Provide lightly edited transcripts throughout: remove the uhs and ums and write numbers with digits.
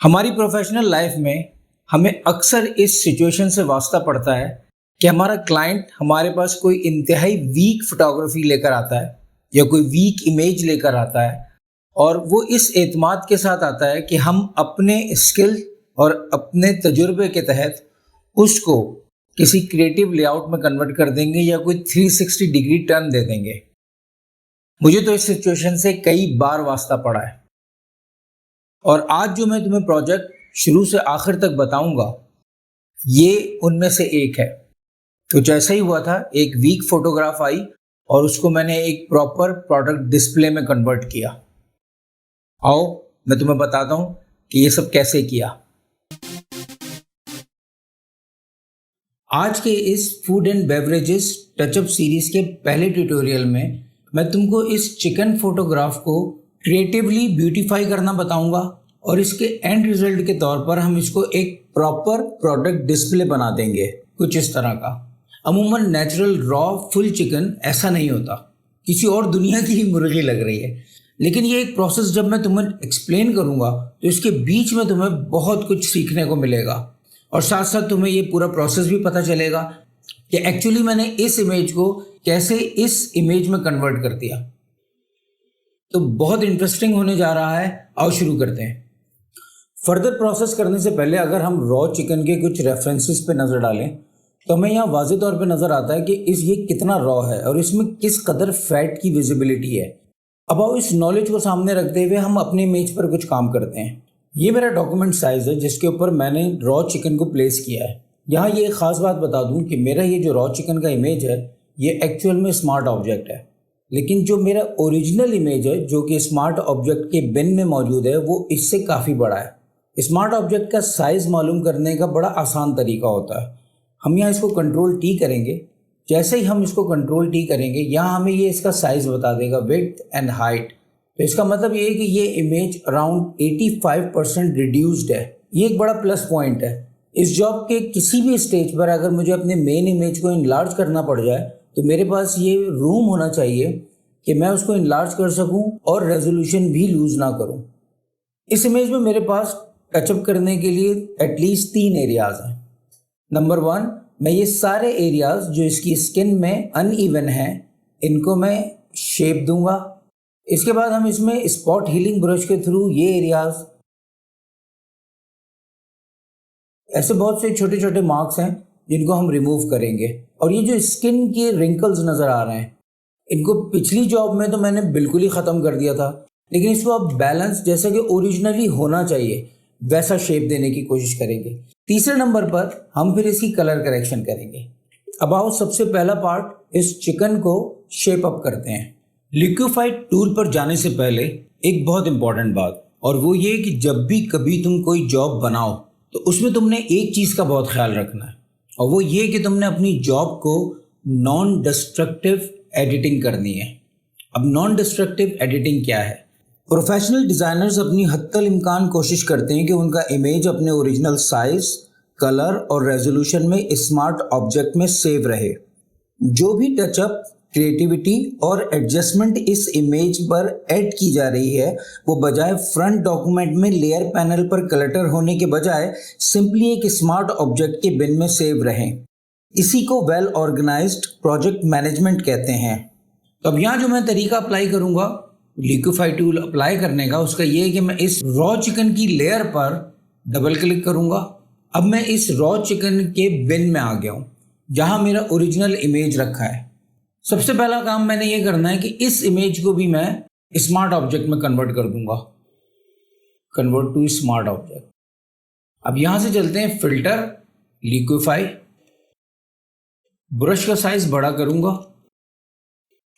हमारी professional life में हमें अक्सर इस सिचुएशन से वास्ता पड़ता है कि हमारा क्लाइंट हमारे पास कोई इंतहाई वीक फोटोग्राफी लेकर आता है या कोई वीक इमेज लेकर आता है और वो इस एतमाद के साथ आता है कि हम अपने स्किल और अपने तजुर्बे के तहत उसको किसी क्रिएटिव लेआउट में कन्वर्ट कर देंगे या कोई 360 डिग्री टर्न दे देंगे। मुझे तो इस सिचुएशन से कई बार वास्ता पड़ा है और आज जो मैं तुम्हें प्रोजेक्ट शुरू से आखिर तक बताऊंगा ये उनमें से एक है। कुछ ऐसा ही हुआ था, एक वीक फोटोग्राफ आई और उसको मैंने एक प्रॉपर प्रोडक्ट डिस्प्ले में कन्वर्ट किया। आओ मैं तुम्हें बताता हूँ कि ये सब कैसे किया। आज के इस food and beverages touch-up series के पहले ट्यूटोरियल में मैं तुमको इस चिकन फोटोग्राफ को क्रिएटिवली ब्यूटीफाई करना बताऊंगा और इसके एंड रिजल्ट के तौर पर हम इसको एक प्रॉपर प्रोडक्ट डिस्प्ले बना देंगे कुछ इस तरह का। अमूमन नेचुरल रॉ फुल चिकन ऐसा नहीं होता, किसी और दुनिया की ही मुर्गी लग रही है। लेकिन ये एक प्रोसेस जब मैं तुम्हें एक्सप्लेन करूंगा तो इसके बीच में तुम्हें बहुत कुछ सीखने को मिलेगा और साथ साथ तुम्हें ये पूरा प्रोसेस भी पता चलेगा कि एक्चुअली मैंने इस इमेज को कैसे इस इमेज में कन्वर्ट कर दिया। तो बहुत इंटरेस्टिंग होने जा रहा है। आओ शुरू करते हैं। फर्दर प्रोसेस करने से पहले अगर हम रॉ चिकन के कुछ रेफरेंसेस पे नज़र डालें तो हमें यहाँ वाज़ेह तौर पे नज़र आता है कि ये कितना रॉ है और इसमें किस कदर फैट की विजिबिलिटी है। अब आओ इस नॉलेज को सामने रखते हुए हम अपनी इमेज पर कुछ काम करते हैं। ये मेरा डॉक्यूमेंट साइज़ है जिसके ऊपर मैंने रॉ चिकन को प्लेस किया है। यहाँ ये एक ख़ास बात बता दूँ कि मेरा ये जो रॉ चिकन का इमेज है ये एक्चुअल में स्मार्ट ऑब्जेक्ट है, लेकिन जो मेरा ओरिजिनल इमेज है जो कि स्मार्ट ऑब्जेक्ट के बिन में मौजूद है वो इससे काफ़ी बड़ा है। स्मार्ट ऑब्जेक्ट का साइज़ मालूम करने का बड़ा आसान तरीका होता है। हम यहाँ इसको कंट्रोल टी करेंगे। जैसे ही हम इसको कंट्रोल टी करेंगे यहाँ हमें ये इसका साइज़ बता देगा, विड्थ एंड हाइट। तो इसका मतलब ये है कि ये इमेज अराउंड 85% रिड्यूस्ड है। ये एक बड़ा प्लस पॉइंट है। इस जॉब के किसी भी स्टेज पर अगर मुझे अपने मेन इमेज को इनलार्ज करना पड़ जाए तो मेरे पास ये रूम होना चाहिए कि मैं उसको इनलार्ज कर सकूं और रेजोल्यूशन भी लूज़ ना करूं। इस इमेज में मेरे पास टचअप करने के लिए एटलीस्ट 3 एरियाज हैं। नंबर 1, मैं ये सारे एरियाज जो इसकी स्किन में अनइवन हैं इनको मैं शेप दूंगा। इसके बाद हम इसमें स्पॉट हीलिंग ब्रश के थ्रू ये एरियाज, ऐसे बहुत से छोटे छोटे मार्क्स हैं जिनको हम रिमूव करेंगे। और ये जो स्किन के रिंकल्स नज़र आ रहे हैं इनको पिछली जॉब में तो मैंने बिल्कुल ही ख़त्म कर दिया था, लेकिन इसको अब बैलेंस जैसा कि ओरिजिनली होना चाहिए वैसा शेप देने की कोशिश करेंगे। तीसरे नंबर पर हम फिर इसकी कलर करेक्शन करेंगे। अब आओ सबसे पहला पार्ट इस चिकन को शेप अप करते हैं। लिक्विफाइड टूल पर जाने से पहले एक बहुत इंपॉर्टेंट बात, और वो ये कि जब भी कभी तुम कोई जॉब बनाओ तो उसमें तुमने एक चीज़ का बहुत ख्याल रखना है और वो ये कि तुमने अपनी जॉब को नॉन डिस्ट्रक्टिव एडिटिंग करनी है। अब नॉन डिस्ट्रक्टिव एडिटिंग क्या है? प्रोफेशनल डिज़ाइनर्स अपनी हद्दल इम्कान कोशिश करते हैं कि उनका इमेज अपने ओरिजिनल साइज, कलर और रेजोल्यूशन में स्मार्ट ऑब्जेक्ट में सेव रहे। जो भी टचअप, क्रिएटिविटी और एडजस्टमेंट इस इमेज पर ऐड की जा रही है वो बजाय फ्रंट डॉक्यूमेंट में लेयर पैनल पर क्लटर होने के बजाय सिंपली एक स्मार्ट ऑब्जेक्ट के बिन में सेव रहें। इसी को वेल ऑर्गेनाइज्ड प्रोजेक्ट मैनेजमेंट कहते हैं। तो अब यहाँ जो मैं तरीका अप्लाई करूँगा लिक्विफाई टूल अप्लाई करने का, उसका ये है कि मैं इस रॉ चिकन की लेयर पर डबल क्लिक करूँगा। अब मैं इस रॉ चिकन के बिन में आ गया हूँ जहाँ मेरा ओरिजिनल इमेज रखा है। सबसे पहला काम मैंने ये करना है कि इस इमेज को भी मैं स्मार्ट ऑब्जेक्ट में कन्वर्ट कर दूंगा। Convert to smart object. अब यहाँ से चलते हैं फिल्टर, लिक्विफाई, ब्रश का साइज बड़ा करूंगा।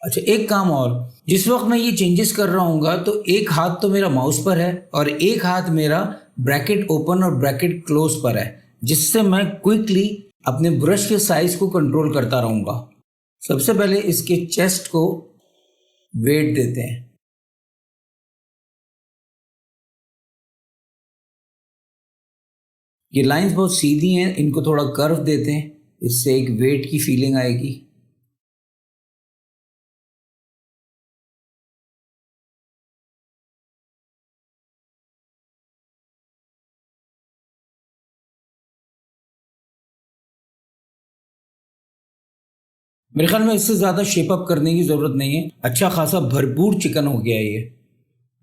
अच्छा, एक काम और, जिस वक्त मैं ये चेंजेस कर रहा हूँ तो एक हाथ तो मेरा माउस पर है और एक हाथ मेरा ब्रैकेट ओपन और ब्रैकेट क्लोज पर है, जिससे मैं क्विकली अपने ब्रश के साइज को कंट्रोल करता रहूँगा। सबसे पहले इसके चेस्ट को वेट देते हैं। ये लाइंस बहुत सीधी हैं, इनको थोड़ा कर्व देते हैं, इससे एक वेट की फीलिंग आएगी। मेरे ख्याल में इससे ज़्यादा शेप अप करने की ज़रूरत नहीं है। अच्छा खासा भरपूर चिकन हो गया है ये।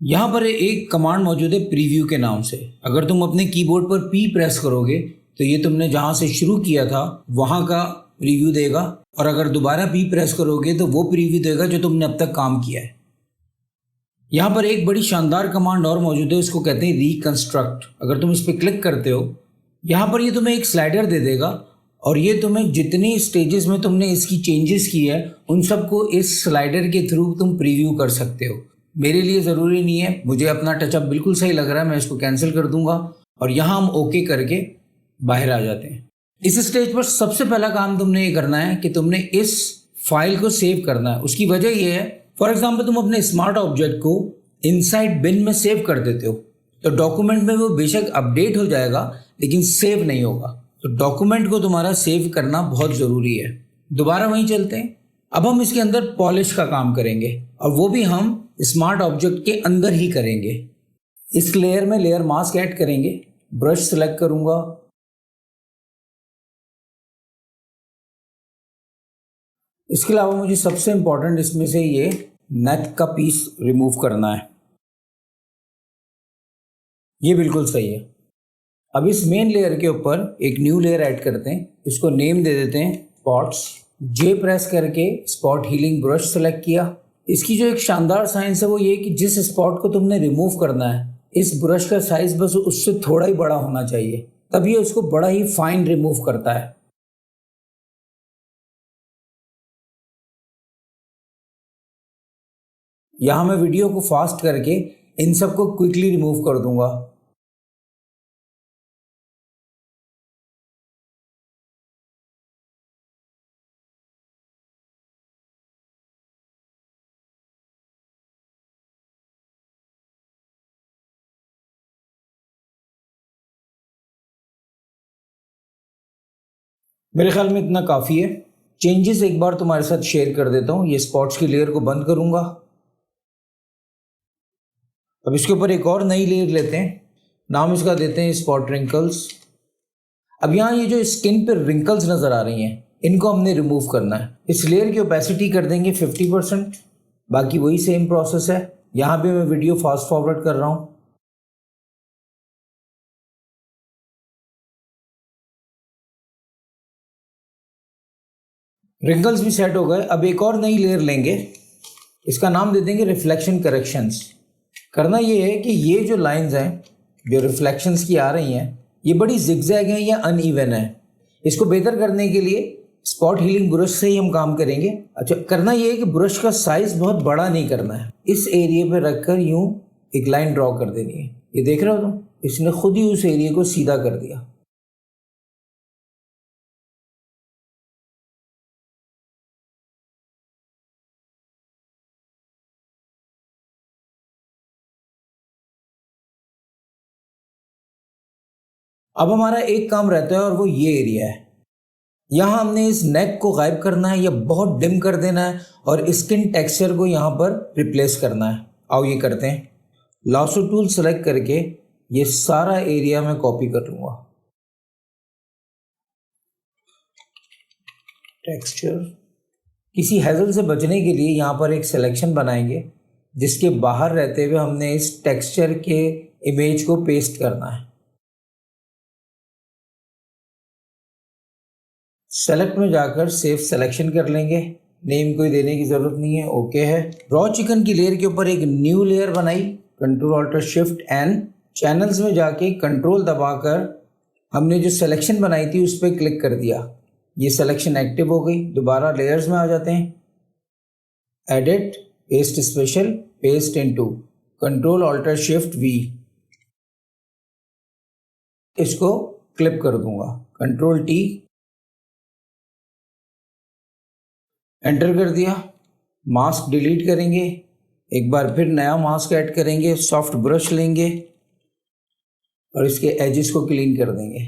यहाँ पर एक कमांड मौजूद है प्रीव्यू के नाम से। अगर तुम अपने कीबोर्ड पर पी प्रेस करोगे तो ये तुमने जहाँ से शुरू किया था वहाँ का प्रीव्यू देगा, और अगर दोबारा पी प्रेस करोगे तो वो प्रीव्यू देगा जो तुमने अब तक काम किया है। यहाँ पर एक बड़ी शानदार कमांड और मौजूद है, उसको कहते हैं रिकंस्ट्रक्ट। अगर तुम इस पर क्लिक करते हो, यहाँ पर ये तुम्हें एक स्लाइडर दे देगा और ये तुम्हें जितनी स्टेजेस में तुमने इसकी चेंजेस की है उन सबको इस स्लाइडर के थ्रू तुम प्रीव्यू कर सकते हो। मेरे लिए ज़रूरी नहीं है, मुझे अपना टचअप बिल्कुल सही लग रहा है, मैं इसको कैंसिल कर दूंगा और यहाँ हम ओके करके बाहर आ जाते हैं। इस स्टेज पर सबसे पहला काम तुमने ये करना है कि तुमने इस फाइल को सेव करना है। उसकी वजह ये है, फॉर एग्जाम्पल तुम अपने स्मार्ट ऑब्जेक्ट को इनसाइड बिन में सेव कर देते हो तो डॉक्यूमेंट में वो बेशक अपडेट हो जाएगा लेकिन सेव नहीं होगा। तो डॉक्यूमेंट को तुम्हारा सेव करना बहुत ज़रूरी है। दोबारा वहीं चलते हैं। अब हम इसके अंदर पॉलिश का काम करेंगे और वो भी हम स्मार्ट ऑब्जेक्ट के अंदर ही करेंगे। इस लेयर में लेयर मास्क ऐड करेंगे, ब्रश सेलेक्ट करूंगा, इसके अलावा मुझे सबसे इंपॉर्टेंट इसमें से ये नेक का पीस रिमूव करना है। ये बिल्कुल सही है। अब इस मेन लेयर के ऊपर एक न्यू लेयर ऐड करते हैं, इसको नेम दे देते हैं स्पॉट्स। जे प्रेस करके स्पॉट हीलिंग ब्रश सेलेक्ट किया। इसकी जो एक शानदार साइंस है वो ये कि जिस स्पॉट को तुमने रिमूव करना है इस ब्रश का साइज बस उससे थोड़ा ही बड़ा होना चाहिए, तब ये उसको बड़ा ही फाइन रिमूव करता है। यहाँ मैं वीडियो को फास्ट करके इन सबको क्विकली रिमूव कर दूंगा। मेरे ख्याल में इतना काफ़ी है। चेंजेस एक बार तुम्हारे साथ शेयर कर देता हूँ। ये स्पॉट्स की लेयर को बंद करूंगा। अब इसके ऊपर एक और नई लेयर लेते हैं, नाम इसका देते हैं स्पॉट रिंकल्स। अब यहाँ ये जो स्किन पर रिंकल्स नज़र आ रही हैं इनको हमने रिमूव करना है। इस लेयर की ओपेसिटी कर देंगे 50%। बाकी वही सेम प्रोसेस है। यहाँ पे मैं वीडियो फास्ट फॉरवर्ड कर रहा हूँ। रिंकल्स भी सेट हो गए। अब एक और नई लेयर लेंगे, इसका नाम दे देंगे रिफ्लेक्शन करेक्शंस। करना ये है कि ये जो लाइंस हैं जो रिफ्लेक्शंस की आ रही हैं ये बड़ी जिगजैग हैं या अनइवन है। इसको बेहतर करने के लिए स्पॉट हीलिंग ब्रश से ही हम काम करेंगे। अच्छा, करना ये है कि ब्रश का साइज बहुत बड़ा नहीं करना है, इस एरिया पे रखकर यूं एक लाइन ड्रॉ कर देनी है। ये देख रहे हो तुम, इसने खुद ही उस एरिया को सीधा कर दिया। अब हमारा एक काम रहता है और वो ये एरिया है। यहाँ हमने इस नेक को गायब करना है या बहुत डिम कर देना है और स्किन टेक्सचर को यहाँ पर रिप्लेस करना है। आओ ये करते हैं। लासो टूल सेलेक्ट करके ये सारा एरिया मैं कॉपी कर लूँगा। टेक्सचर, किसी हैजल से बचने के लिए यहाँ पर एक सिलेक्शन बनाएंगे जिसके बाहर रहते हुए हमने इस टेक्सचर के इमेज को पेस्ट करना है। सेलेक्ट में जाकर सेव सिलेक्शन कर लेंगे। नेम कोई देने की ज़रूरत नहीं है, ओके है। रॉ चिकन की लेयर के ऊपर एक न्यू लेयर बनाई, control alter shift N. Channels में जाके कंट्रोल दबाकर हमने जो सिलेक्शन बनाई थी उस पर क्लिक कर दिया। ये सिलेक्शन एक्टिव हो गई। दोबारा लेयर्स में आ जाते हैं, edit, paste special, paste into, control alter shift V. इसको क्लिप कर दूंगा, कंट्रोल टी, एंटर कर दिया। मास्क डिलीट करेंगे, एक बार फिर नया मास्क ऐड करेंगे, सॉफ्ट ब्रश लेंगे और इसके एजेस को क्लीन कर देंगे।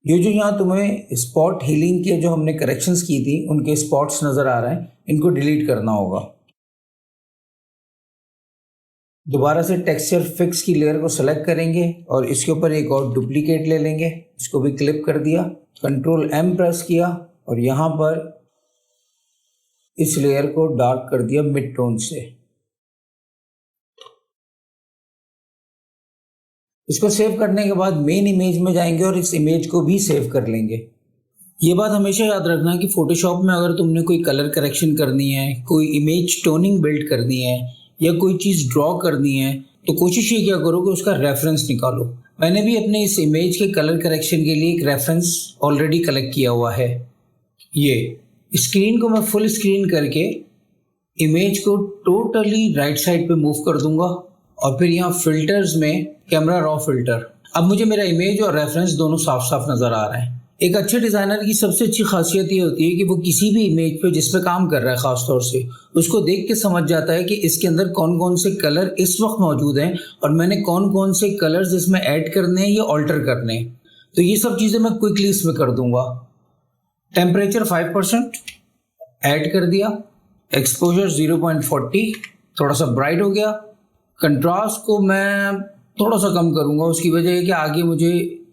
ये जो यहाँ तुम्हें स्पॉट हीलिंग के जो हमने करेक्शंस की थी उनके स्पॉट्स नज़र आ रहे हैं, इनको डिलीट करना होगा। दोबारा से टेक्सचर फिक्स की लेयर को सेलेक्ट करेंगे और इसके ऊपर एक और डुप्लीकेट ले लेंगे, इसको भी क्लिप कर दिया, कंट्रोल M प्रेस किया और यहाँ पर इस लेयर को डार्क कर दिया मिड टोन से। इसको सेव करने के बाद मेन इमेज में जाएंगे और इस इमेज को भी सेव कर लेंगे। ये बात हमेशा याद रखना कि फोटोशॉप में अगर तुमने कोई कलर करेक्शन करनी है, कोई इमेज टोनिंग बिल्ड करनी है या कोई चीज़ ड्रॉ करनी है तो कोशिश ये क्या करो कि उसका रेफरेंस निकालो। मैंने भी अपने इस इमेज के कलर करेक्शन के लिए एक रेफरेंस ऑलरेडी कलेक्ट किया हुआ है। ये स्क्रीन को मैं फुल स्क्रीन करके इमेज को टोटली राइट साइड पे मूव कर दूंगा और फिर यहाँ फिल्टर्स में कैमरा रॉ फिल्टर। अब मुझे मेरा इमेज और रेफरेंस दोनों साफ साफ नज़र आ रहे हैं। एक अच्छे डिज़ाइनर की सबसे अच्छी खासियत ये होती है कि वो किसी भी इमेज पे जिस पे काम कर रहा है ख़ास तौर से उसको देख के समझ जाता है कि इसके अंदर कौन कौन से कलर इस वक्त मौजूद हैं और मैंने कौन कौन से कलर्स इसमें ऐड करने हैं या ऑल्टर करने हैं। तो ये सब चीज़ें मैं क्विकली इसमें कर दूंगा। टेम्परेचर 5% ऐड कर दिया, एक्सपोजर 0.40, थोड़ा सा ब्राइट हो गया। कंट्रास्ट को मैं थोड़ा सा कम करूँगा, उसकी वजह है कि आगे मुझे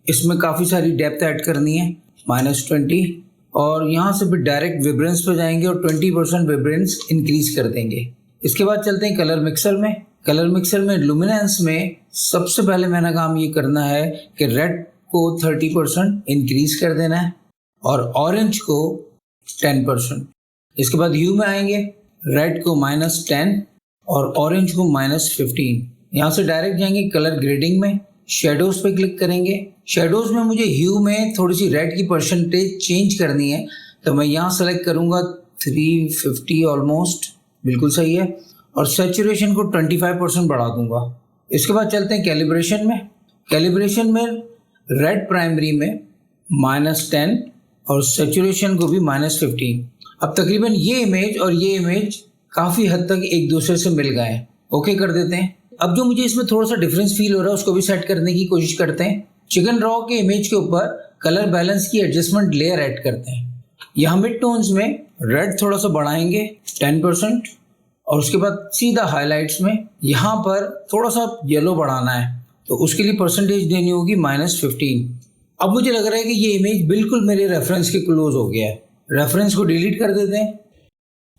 इसमें काफ़ी सारी डेप्थ ऐड करनी है, -20। और यहाँ से फिर डायरेक्ट विब्रेंस पे जाएंगे और 20% विब्रेंस इंक्रीज कर देंगे। इसके बाद चलते हैं कलर मिक्सर में। कलर मिक्सर में लुमिनेंस में सबसे पहले मैंने काम ये करना है कि रेड को 30% इंक्रीज कर देना है और ऑरेंज को 10%। इसके बाद ह्यू में आएंगे, रेड को -10 और ऑरेंज को -15। यहाँ से डायरेक्ट जाएंगे कलर ग्रेडिंग में, शेडोज पे क्लिक करेंगे। शेडोज में मुझे ह्यू में थोड़ी सी रेड की परसेंटेज चेंज करनी है तो मैं यहाँ सेलेक्ट करूँगा 350 ऑलमोस्ट, बिल्कुल सही है। और सैचुरेशन को 25% बढ़ा दूंगा। इसके बाद चलते हैं कैलिब्रेशन में। कैलिब्रेशन में रेड प्राइमरी में -10 और सैचुरेशन को भी -15। अब तकरीबन ये इमेज और ये इमेज काफ़ी हद तक एक दूसरे से मिल गए हैं। ओके कर देते हैं। अब जो मुझे इसमें थोड़ा सा डिफरेंस फील हो रहा है उसको भी सेट करने की कोशिश करते हैं। चिकन रॉ के इमेज के ऊपर कलर बैलेंस की एडजस्टमेंट लेयर ऐड करते हैं। यहाँ मिड टोन्स में रेड थोड़ा सा बढ़ाएंगे 10% और उसके बाद सीधा हाइलाइट्स में यहाँ पर थोड़ा सा येलो बढ़ाना है तो उसके लिए परसेंटेज देनी होगी -15। अब मुझे लग रहा है कि ये इमेज बिल्कुल मेरे रेफरेंस के क्लोज हो गया है। रेफरेंस को डिलीट कर देते हैं।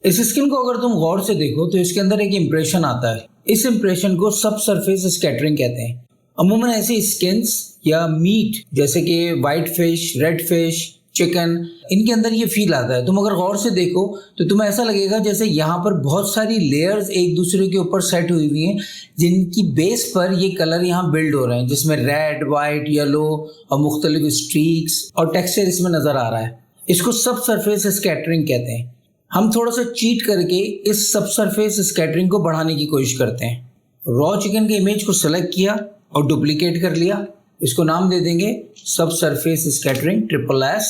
इस स्किन को अगर तुम गौर से देखो तो इसके अंदर एक इम्प्रेशन आता है। इस इम्प्रेशन को सब सरफेस स्कैटरिंग कहते हैं। अमूमन ऐसी स्किन्स या मीट जैसे कि white fish, red fish, chicken, इनके अंदर ये फील आता है। तुम अगर गौर से देखो तो तुम्हें ऐसा लगेगा जैसे यहाँ पर बहुत सारी लेयर्स एक दूसरे के ऊपर सेट हुई हुई हैं जिनकी बेस पर ये कलर यहाँ बिल्ड हो रहे हैं, जिसमें रेड, वाइट, येलो और मुख्तलिफ स्ट्रीक्स और टेक्सचर इसमें नज़र आ रहा है। इसको सब सरफेस स्कैटरिंग कहते हैं। हम थोड़ा सा चीट करके इस सब सरफेस स्कैटरिंग को बढ़ाने की कोशिश करते हैं। रॉ चिकन के इमेज को सेलेक्ट किया और डुप्लीकेट कर लिया। इसको नाम दे देंगे सब सरफेस स्कैटरिंग SSS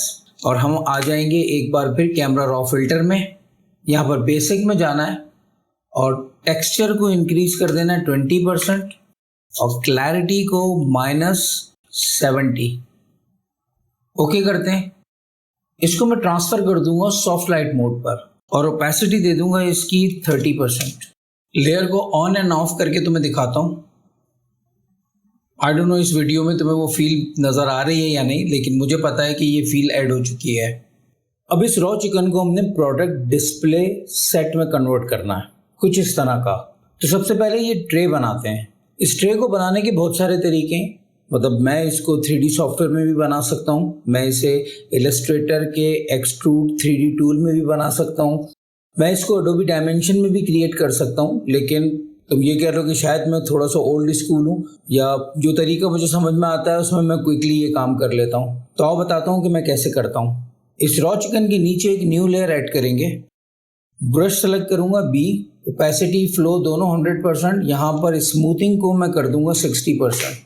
और हम आ जाएंगे एक बार फिर कैमरा रॉ फिल्टर में। यहाँ पर बेसिक में जाना है और टेक्सचर को इंक्रीज कर देना है 20% और क्लैरिटी को -70। ओके करते हैं। इसको मैं ट्रांसफ़र कर दूंगा सॉफ्ट लाइट मोड पर और ओपेसिटी दे दूंगा इसकी 30%। लेयर को ऑन एंड ऑफ करके तुम्हें दिखाता हूँ। आई डोंट नो इस वीडियो में तुम्हें वो फील नज़र आ रही है या नहीं, लेकिन मुझे पता है कि ये फील ऐड हो चुकी है। अब इस रॉ चिकन को हमने प्रोडक्ट डिस्प्ले सेट में कन्वर्ट करना है कुछ इस तरह का। तो सबसे पहले ये ट्रे बनाते हैं। इस ट्रे को बनाने के बहुत सारे तरीके हैं। मतलब मैं इसको 3D सॉफ्टवेयर में भी बना सकता हूँ, मैं इसे इलस्ट्रेटर के एक्सट्रूड 3D टूल में भी बना सकता हूँ, मैं इसको एडोबी डायमेंशन में भी क्रिएट कर सकता हूँ। लेकिन तुम ये कह रहे हो कि शायद मैं थोड़ा सा ओल्ड स्कूल हूँ या जो तरीका मुझे समझ में आता है उसमें मैं क्विकली ये काम कर लेता हूँ। तो आओ बताता हूँ कि मैं कैसे करता हूँ। इस रॉ चिकन के नीचे एक न्यू लेयर ऐड करेंगे। ब्रश सेलेक्ट करूँगा B, ओपेसिटी फ्लो दोनों 100%। यहाँ पर स्मूथिंग को मैं कर दूंगा 60%।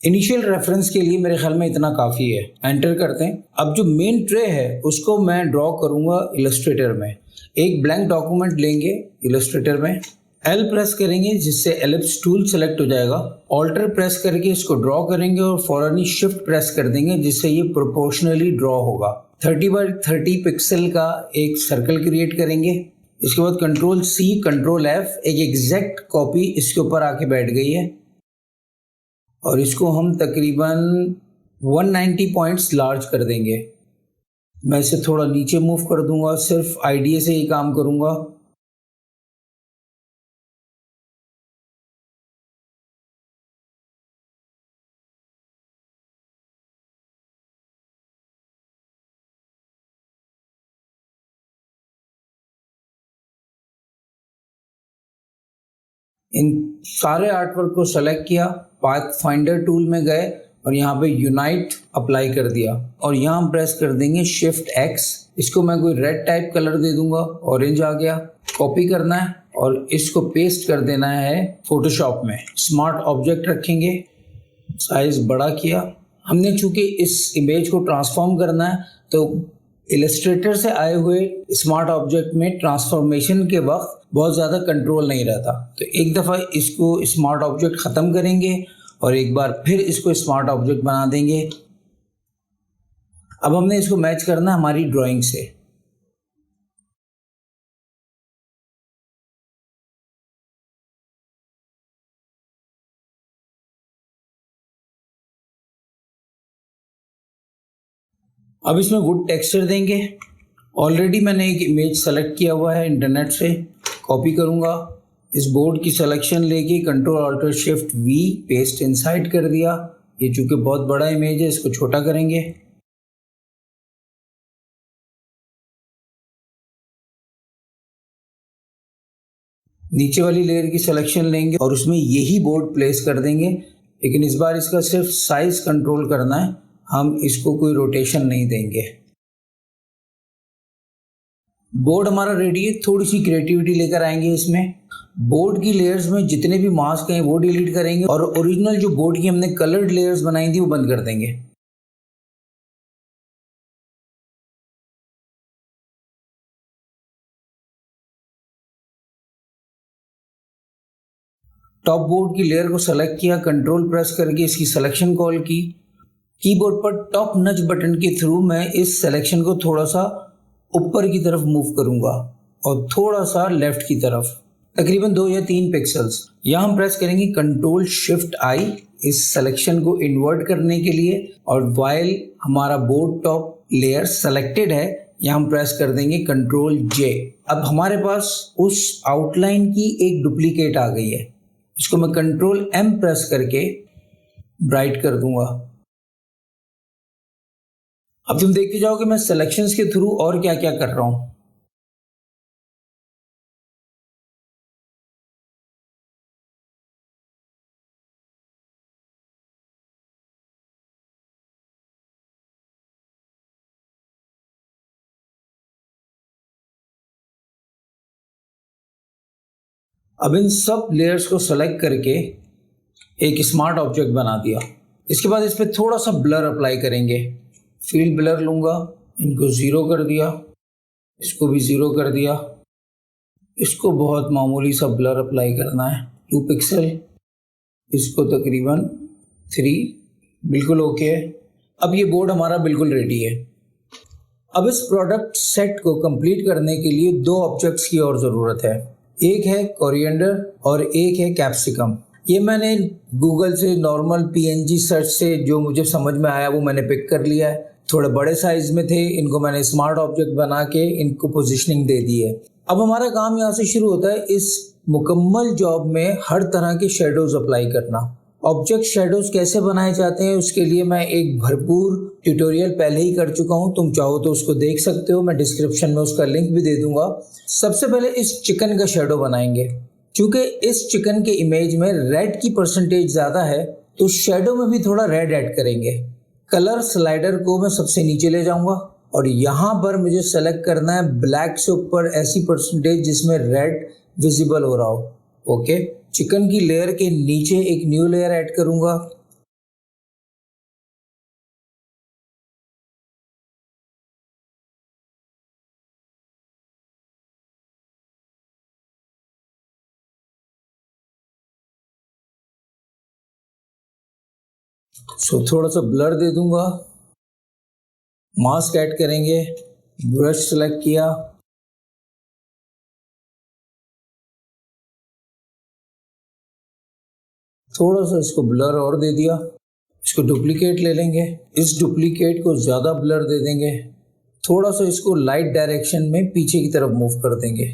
इनिशियल रेफरेंस के लिए मेरे ख्याल में इतना काफ़ी है। एंटर करते हैं। अब जो मेन ट्रे है उसको मैं ड्रॉ करूँगा इलस्ट्रेटर में। एक ब्लैंक डॉक्यूमेंट लेंगे इलस्ट्रेटर में, एल प्रेस करेंगे जिससे एलिप्स टूल सेलेक्ट हो जाएगा। ऑल्टर प्रेस करके इसको ड्रॉ करेंगे और फौरन ही शिफ्ट प्रेस कर देंगे जिससे ये प्रोपोर्शनली ड्रॉ होगा। 30x30 पिक्सल का एक सर्कल क्रिएट करेंगे। इसके बाद कंट्रोल सी कंट्रोल एफ, एक एग्जैक्ट कॉपी इसके ऊपर आके बैठ गई है और इसको हम तकरीबन 190 पॉइंट्स लार्ज कर देंगे। मैं इसे थोड़ा नीचे मूव कर दूंगा, सिर्फ आईडीए से ही काम करूंगा। इन सारे आर्टवर्क को सेलेक्ट किया, पाथ फाइंडर टूल में गए और यहाँ पे यूनाइट अप्लाई कर दिया और यहाँ हम प्रेस कर देंगे शिफ्ट एक्स। इसको मैं कोई रेड टाइप कलर दे दूंगा, ऑरेंज आ गया। कॉपी करना है और इसको पेस्ट कर देना है फोटोशॉप में। स्मार्ट ऑब्जेक्ट रखेंगे, साइज बड़ा किया। हमने चूंकि इस इमेज को ट्रांसफॉर्म करना है तो इलस्ट्रेटर से आए हुए स्मार्ट ऑब्जेक्ट में ट्रांसफॉर्मेशन के वक्त बहुत ज़्यादा कंट्रोल नहीं रहता, तो एक दफ़ा इसको स्मार्ट ऑब्जेक्ट ख़त्म करेंगे और एक बार फिर इसको स्मार्ट ऑब्जेक्ट बना देंगे। अब हमने इसको मैच करना है हमारी ड्राइंग से। अब इसमें वुड टेक्सचर देंगे। ऑलरेडी मैंने एक इमेज सेलेक्ट किया हुआ है इंटरनेट से, कॉपी करूँगा। इस बोर्ड की सिलेक्शन लेके control alter shift V paste inside कर दिया। ये चूँकि बहुत बड़ा इमेज है इसको छोटा करेंगे। नीचे वाली लेयर की सिलेक्शन लेंगे और उसमें यही बोर्ड प्लेस कर देंगे, लेकिन इस बार इसका सिर्फ साइज कंट्रोल करना है, हम इसको कोई रोटेशन नहीं देंगे। बोर्ड हमारा रेडी है। थोड़ी सी क्रिएटिविटी लेकर आएंगे इसमें। बोर्ड की लेयर्स में जितने भी मास्क हैं वो डिलीट करेंगे और ओरिजिनल जो बोर्ड की हमने कलर्ड लेयर्स बनाई थी वो बंद कर देंगे। टॉप बोर्ड की लेयर को सेलेक्ट किया, कंट्रोल प्रेस करके इसकी सिलेक्शन कॉल की। कीबोर्ड पर टॉप नच बटन के थ्रू मैं इस सिलेक्शन को थोड़ा सा ऊपर की तरफ मूव करूंगा और थोड़ा सा लेफ्ट की तरफ, तकरीबन 2 या 3 पिक्सल्स। यहाँ हम प्रेस करेंगे कंट्रोल शिफ्ट आई इस सिलेक्शन को इन्वर्ट करने के लिए और वाइल हमारा बोर्ड टॉप लेयर सेलेक्टेड है यहाँ हम प्रेस कर देंगे कंट्रोल जे। अब हमारे पास उस आउटलाइन की एक डुप्लीकेट आ गई है। इसको मैं कंट्रोल एम प्रेस करके ब्राइट कर दूंगा। अब तुम देखते जाओगे मैं सिलेक्शंस के थ्रू और क्या क्या कर रहा हूं। अब इन सब लेयर्स को सेलेक्ट करके एक स्मार्ट ऑब्जेक्ट बना दिया। इसके बाद इस पर थोड़ा सा ब्लर अप्लाई करेंगे। फील्ड ब्लर लूंगा, इनको ज़ीरो कर दिया, इसको भी ज़ीरो कर दिया। इसको बहुत मामूली सा ब्लर अप्लाई करना है, 2 पिक्सल। इसको तकरीबन 3, बिल्कुल ओके है। अब ये बोर्ड हमारा बिल्कुल रेडी है। अब इस प्रोडक्ट सेट को कंप्लीट करने के लिए 2 ऑब्जेक्ट्स की और ज़रूरत है। एक है कोरिएंडर और एक है कैप्सिकम। ये मैंने गूगल से नॉर्मल पीएनजी सर्च से जो मुझे समझ में आया वो मैंने पिक कर लिया है। थोड़े बड़े साइज में थे, इनको मैंने स्मार्ट ऑब्जेक्ट बना के इनको पोजीशनिंग दे दी है। अब हमारा काम यहाँ से शुरू होता है इस मुकम्मल जॉब में हर तरह के शेडोज अप्लाई करना। ऑब्जेक्ट शेडोज कैसे बनाए जाते हैं उसके लिए मैं एक भरपूर ट्यूटोरियल पहले ही कर चुका हूं, तुम चाहो तो उसको देख सकते हो, मैं डिस्क्रिप्शन में उसका लिंक भी दे दूंगा। सबसे पहले इस चिकन का शेडो बनाएंगे। क्योंकि इस चिकन के इमेज में रेड की परसेंटेज ज़्यादा है तो शेडो में भी थोड़ा रेड ऐड करेंगे। कलर स्लाइडर को मैं सबसे नीचे ले जाऊंगा और यहाँ पर मुझे सेलेक्ट करना है ब्लैक से ऊपर ऐसी परसेंटेज जिसमें रेड विजिबल हो रहा हो। ओके, चिकन की लेयर के नीचे एक न्यू लेयर ऐड करूंगा। सो थोड़ा सा ब्लर दे दूंगा, मास्क ऐड करेंगे, ब्रश सेलेक्ट किया, थोड़ा सा इसको ब्लर और दे दिया। इसको डुप्लीकेट ले लेंगे, इस डुप्लीकेट को ज़्यादा ब्लर दे देंगे, थोड़ा सा इसको लाइट डायरेक्शन में पीछे की तरफ मूव कर देंगे।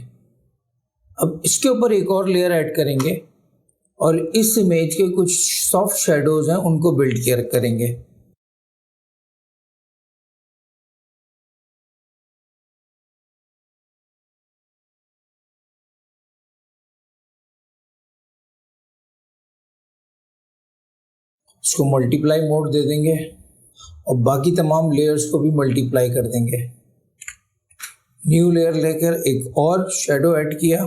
अब इसके ऊपर एक और लेयर ऐड करेंगे और इस इमेज के कुछ सॉफ्ट शेडोज हैं उनको बिल्ड केयर करेंगे। इसको मल्टीप्लाई मोड दे देंगे और बाकी तमाम लेयर्स को भी मल्टीप्लाई कर देंगे। न्यू लेयर लेकर एक और शेडो ऐड किया।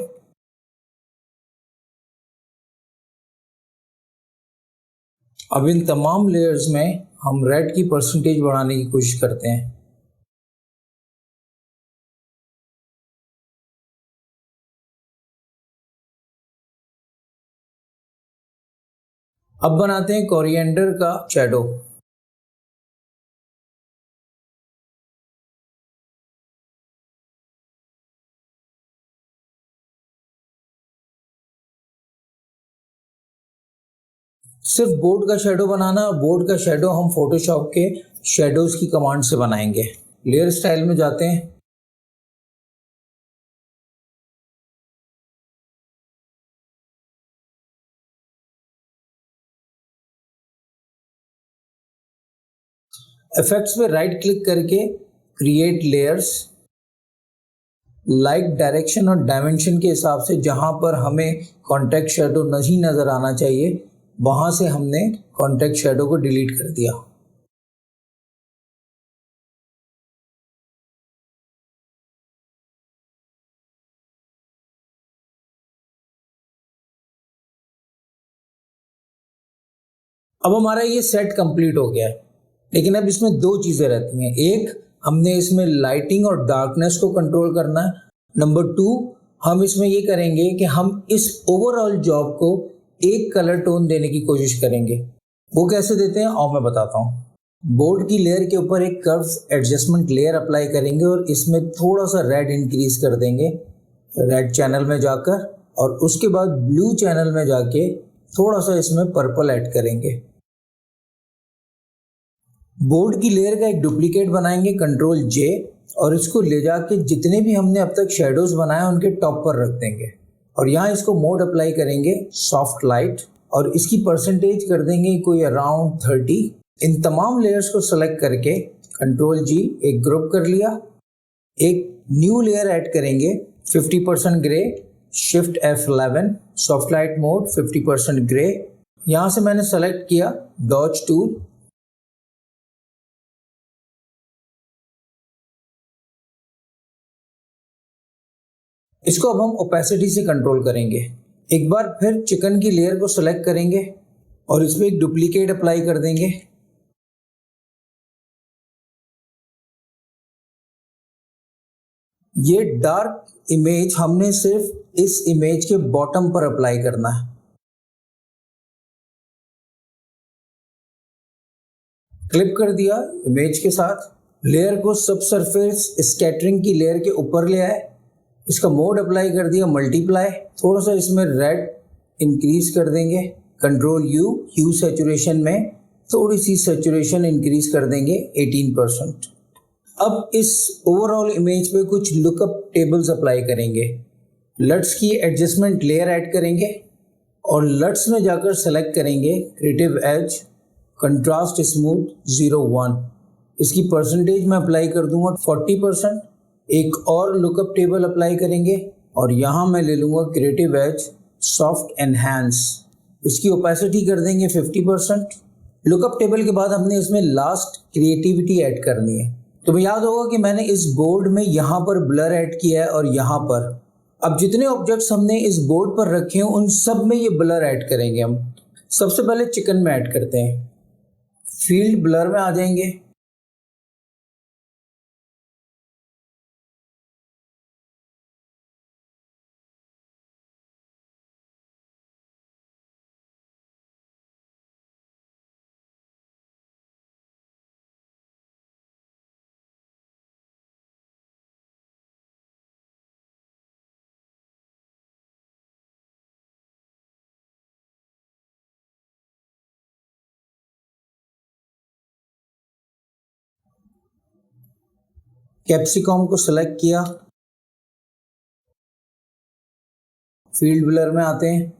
अब इन तमाम लेयर्स में हम रेड की परसेंटेज बढ़ाने की कोशिश करते हैं। अब बनाते हैं कोरिएंडर का शेडो। सिर्फ बोर्ड का शेडो बनाना, और बोर्ड का शेडो हम फोटोशॉप के शेडोज की कमांड से बनाएंगे। लेयर स्टाइल में जाते हैं, इफेक्ट्स पे राइट क्लिक करके क्रिएट लेयर्स, लाइट डायरेक्शन और डायमेंशन के हिसाब से जहां पर हमें कॉन्टेक्स्ट शेडो नहीं नज़र आना चाहिए वहां से हमने कॉन्टेक्स्ट शेडो को डिलीट कर दिया। अब हमारा ये सेट कंप्लीट हो गया है, लेकिन अब इसमें दो चीज़ें रहती हैं। एक, हमने इसमें लाइटिंग और डार्कनेस को कंट्रोल करना है। नंबर टू, हम इसमें ये करेंगे कि हम इस ओवरऑल जॉब को एक कलर टोन देने की कोशिश करेंगे। वो कैसे देते हैं और मैं बताता हूँ। बोर्ड की लेयर के ऊपर एक कर्व एडजस्टमेंट लेयर अप्लाई करेंगे और इसमें थोड़ा सा रेड इंक्रीज कर देंगे रेड चैनल में जाकर, और उसके बाद ब्लू चैनल में जाके थोड़ा सा इसमें पर्पल ऐड करेंगे। बोर्ड की लेयर का एक डुप्लीकेट बनाएंगे, कंट्रोल जे, और इसको ले जाके जितने भी हमने अब तक शेडोज बनाए उनके टॉप पर रख देंगे और यहाँ इसको मोड अप्लाई करेंगे सॉफ्ट लाइट और इसकी परसेंटेज कर देंगे कोई अराउंड 30। इन तमाम लेयर्स को सेलेक्ट करके कंट्रोल जी एक ग्रुप कर लिया। एक न्यू लेयर ऐड करेंगे 50% grey, shift F11, soft light mode 50% grey. यहाँ से मैंने सेलेक्ट किया डॉज टूल। इसको अब हम ओपेसिटी से कंट्रोल करेंगे। एक बार फिर चिकन की लेयर को सेलेक्ट करेंगे और इसमें एक डुप्लीकेट अप्लाई कर देंगे। ये डार्क इमेज हमने सिर्फ इस इमेज के बॉटम पर अप्लाई करना है। क्लिप कर दिया इमेज के साथ। लेयर को सब सरफेस स्कैटरिंग की लेयर के ऊपर ले आए, इसका मोड अप्लाई कर दिया मल्टीप्लाई। थोड़ा सा इसमें रेड इंक्रीज कर देंगे, कंट्रोल यू, ह्यू सेचुरेशन में थोड़ी सी सेचुरेशन इंक्रीज कर देंगे 18%। अब इस ओवरऑल इमेज पे कुछ लुकअप टेबल्स अप्लाई करेंगे। लट्स की एडजस्टमेंट लेयर ऐड करेंगे और लट्स में जाकर सेलेक्ट करेंगे क्रिएटिव एज, कंट्रास्ट स्मूथ 01। इसकी परसेंटेज मैं अप्लाई कर दूंगा 40%। एक और लुकअप टेबल अप्लाई करेंगे और यहाँ मैं ले लूँगा क्रिएटिव एज सॉफ्ट एनहांस, इसकी ओपेसिटी कर देंगे 50%। लुकअप टेबल के बाद हमने इसमें लास्ट क्रिएटिविटी ऐड करनी है। तुम्हें याद होगा कि मैंने इस बोर्ड में यहाँ पर ब्लर ऐड किया है और यहाँ पर। अब जितने ऑब्जेक्ट्स हमने इस बोर्ड पर रखे हैं उन सब में ये ब्लर ऐड करेंगे हम। सबसे पहले चिकन में ऐड करते हैं, फील्ड ब्लर में आ जाएंगे। कैप्सिकम को सिलेक्ट किया, फील्ड ब्लर में आते हैं।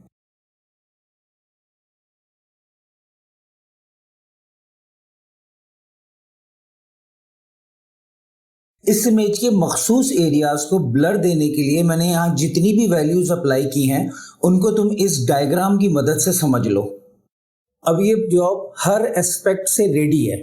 इस इमेज के मखसूस एरियाज को ब्लर देने के लिए मैंने यहाँ जितनी भी वैल्यूज अप्लाई की हैं उनको तुम इस डायग्राम की मदद से समझ लो। अब ये जॉब हर एस्पेक्ट से रेडी है।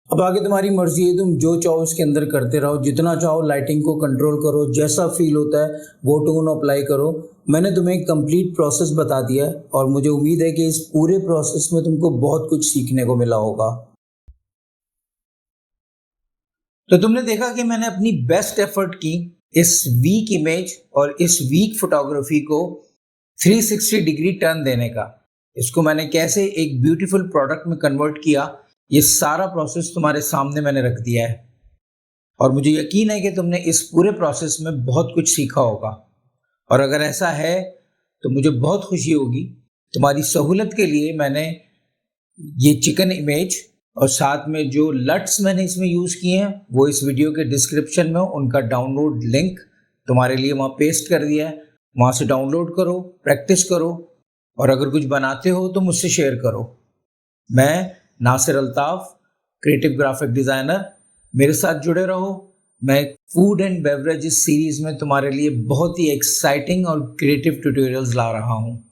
अब आगे तुम्हारी मर्जी है, तुम जो चाहो इसके अंदर करते रहो, जितना चाहो लाइटिंग को कंट्रोल करो, जैसा फील होता है वो टोन अप्लाई करो। मैंने तुम्हें एक कंप्लीट प्रोसेस बता दिया है और मुझे उम्मीद है कि इस पूरे प्रोसेस में तुमको बहुत कुछ सीखने को मिला होगा। तो तुमने देखा कि मैंने अपनी बेस्ट एफर्ट की इस वीक इमेज और इस वीक फोटोग्राफी को 360 डिग्री टर्न देने का। इसको मैंने कैसे एक ब्यूटीफुल प्रोडक्ट में कन्वर्ट किया, ये सारा प्रोसेस तुम्हारे सामने मैंने रख दिया है और मुझे यकीन है कि तुमने इस पूरे प्रोसेस में बहुत कुछ सीखा होगा। और अगर ऐसा है तो मुझे बहुत खुशी होगी। तुम्हारी सहूलत के लिए मैंने ये चिकन इमेज और साथ में जो लट्स मैंने इसमें यूज़ किए हैं वो इस वीडियो के डिस्क्रिप्शन में उनका डाउनलोड लिंक तुम्हारे लिए वहाँ पेस्ट कर दिया है। वहाँ से डाउनलोड करो, प्रैक्टिस करो और अगर कुछ बनाते हो तो मुझसे शेयर करो। मैं Nasir Altaf, creative graphic designer, मेरे साथ जुड़े रहो। मैं फूड एंड बेवरेजेस सीरीज़ में तुम्हारे लिए बहुत ही एक्साइटिंग और क्रिएटिव ट्यूटोरियल्स ला रहा हूँ।